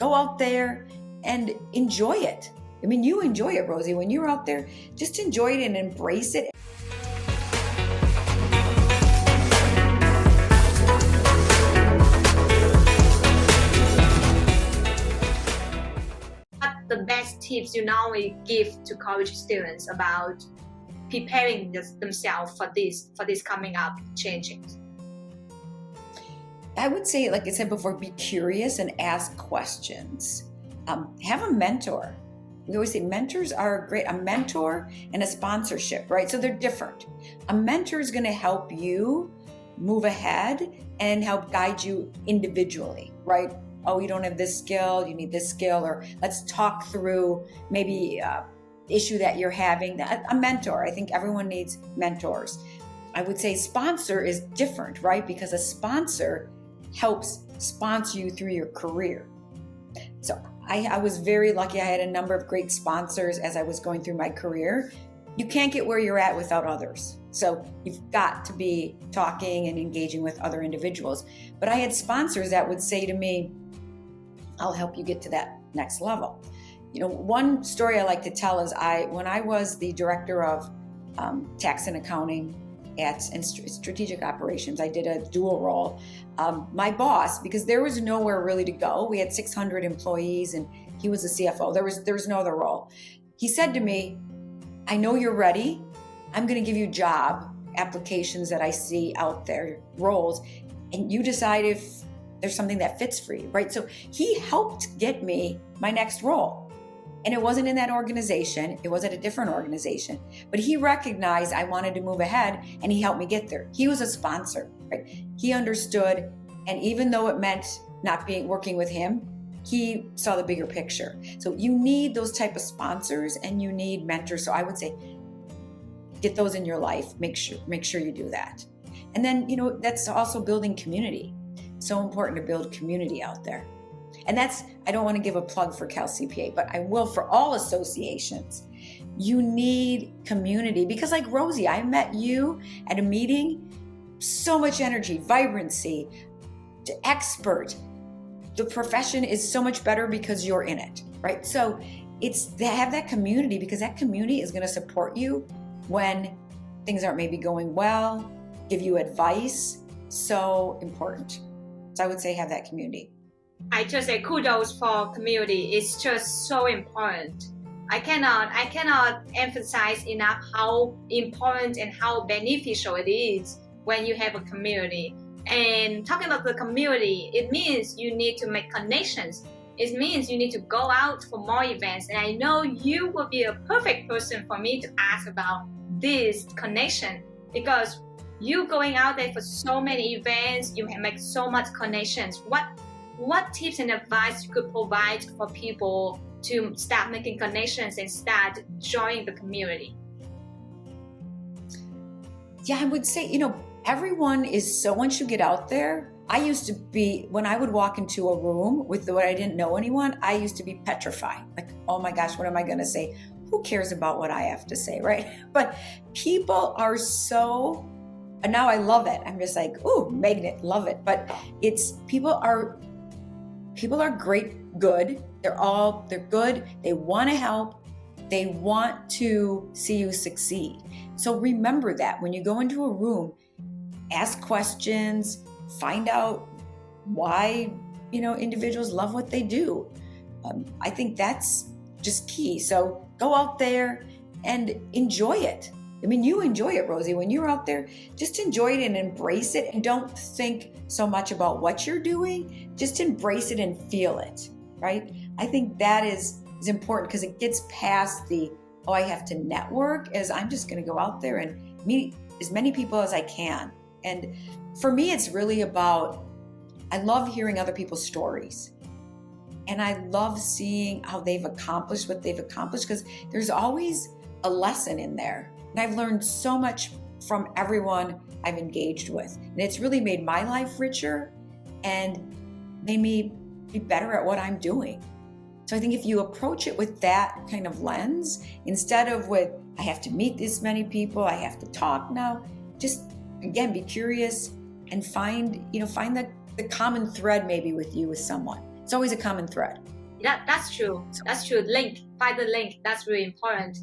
go out there and enjoy it. I mean, you enjoy it, Rosie. When you're out there, just enjoy it and embrace it. What the best tips you normally give to college students about preparing themselves for this coming up changes? I would say, like I said before, be curious and ask questions. Have a mentor. We always say mentors are great. A mentor and a sponsorship, right? So they're different. A mentor is going to help you move ahead and help guide you individually, right? Oh, you don't have this skill, you need this skill, or let's talk through maybe issue that you're having. A mentor, I think everyone needs mentors. I would say sponsor is different, right? Because a sponsor helps sponsor you through your career. So I was very lucky. I had a number of great sponsors as I was going through my career. You can't get where you're at without others. So you've got to be talking and engaging with other individuals. But I had sponsors that would say to me, I'll help you get to that next level. You know, one story I like to tell is when I was the director of tax and accounting and strategic operations, I did a dual role. My boss, because there was nowhere really to go, we had 600 employees and he was the CFO. There was no other role. He said to me, I know you're ready. I'm going to give you job applications that I see out there, roles, and you decide if there's something that fits for you, right? So he helped get me my next role. And it wasn't in that organization. It was at a different organization. But he recognized I wanted to move ahead and he helped me get there. He was a sponsor, right? He understood. And even though it meant not working with him, he saw the bigger picture. So you need those type of sponsors and you need mentors. So I would say, get those in your life. Make sure you do that. And then, you know, that's also building community. So important to build community out there. And I don't want to give a plug for Cal CPA, but I will for all associations. You need community because like Rosie, I met you at a meeting, so much energy, vibrancy, expert. The profession is so much better because you're in it, right? So it's to have that community because that community is going to support you when things aren't maybe going well, give you advice. So important. So I would say have that community. I just say kudos for community. It's just so important. I cannot emphasize enough how important and how beneficial it is when you have a community. And talking about the community, it means you need to make connections. It means you need to go out for more events. And I know you will be a perfect person for me to ask about this connection because you going out there for so many events, you can make so much connections. What tips and advice you could provide for people to start making connections and start joining the community? Yeah, I would say, everyone is so, once you get out there, I used to be, when I would walk into a room with what I didn't know anyone, I used to be petrified. Like, oh my gosh, what am I going to say? Who cares about what I have to say, right? But people are so, and now I love it. I'm just like, ooh, magnet, love it. But people are great, good. They're good. They want to help. They want to see you succeed. So remember that when you go into a room, ask questions, find out why, individuals love what they do. I think that's just key. So go out there and enjoy it. I mean, you enjoy it, Rosie. When you're out there, just enjoy it and embrace it and don't think so much about what you're doing. Just embrace it and feel it, right? I think that is important because it gets past I have to network, as I'm just going to go out there and meet as many people as I can. And for me, it's really about, I love hearing other people's stories. And I love seeing how they've accomplished what they've accomplished because there's always a lesson in there. And I've learned so much from everyone I've engaged with. And it's really made my life richer and made me be better at what I'm doing. So I think if you approach it with that kind of lens, instead of with, I have to meet this many people, I have to talk now, just again, be curious and find the common thread maybe with someone. It's always a common thread. That's true. That's true. Find the link. That's really important.